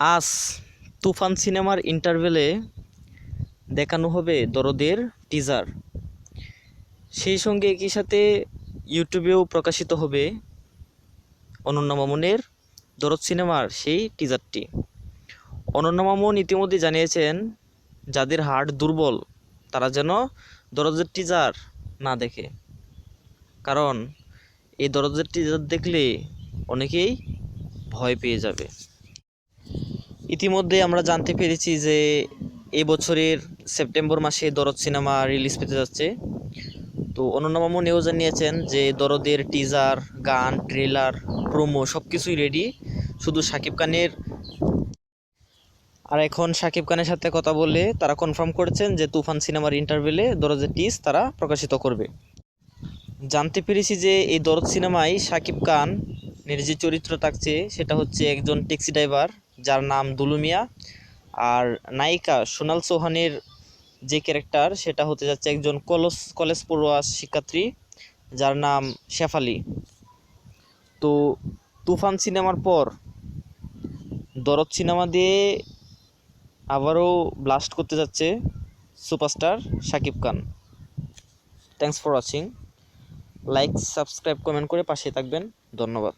আজ তুফান সিনেমার ইন্টারভেলে দেখানো হবে দরদের টিজার। সেই সঙ্গে একই সাথে ইউটিউবেও প্রকাশিত হবে অনন্যা মামুনের দরদ সিনেমার সেই টিজারটি। অনন্যা মামুন ইতিমধ্যে জানিয়েছেন যাদের হার্ট দুর্বল তারা যেন দরদের টিজার না দেখে, কারণ এই দরদের টিজার দেখলে অনেকেই ভয় পেয়ে যাবে। ইতিমধ্যে আমরা জানতে পেরেছি যে এই বছরের সেপ্টেম্বর মাসে দরদ সিনেমা রিলিজ পেতে যাচ্ছে। তো অনন্যা মামুন এও জানিয়েছেন যে দরদের টিজার, গান, ট্রেলার, প্রোমো সব কিছুই রেডি, শুধু শাকিব খানের। আর এখন শাকিব খানের সাথে কথা বলে তারা কনফার্ম করেছেন যে তুফান সিনেমার ইন্টারভেলে দরদের টিজ তারা প্রকাশিত করবে। জানতে পেরেছি যে এই দরদ সিনেমায় শাকিব খানের যে চরিত্র থাকছে সেটা হচ্ছে একজন ট্যাক্সি ড্রাইভার যার নাম দুলু মিয়া। আর নায়িকা সোনাল চৌহানের যে ক্যারেক্টার সেটা হতে যাচ্ছে একজন কলেজ পড়ুয়া শিক্ষার্থী যার নাম শেফালি। তো তুফান সিনেমার পর দরদ সিনেমা দিয়ে আবারও ব্লাস্ট করতে যাচ্ছে superstar Shakib Khan. Thanks for watching. Like, subscribe, comment করে পাশে থাকবেন। ধন্যবাদ।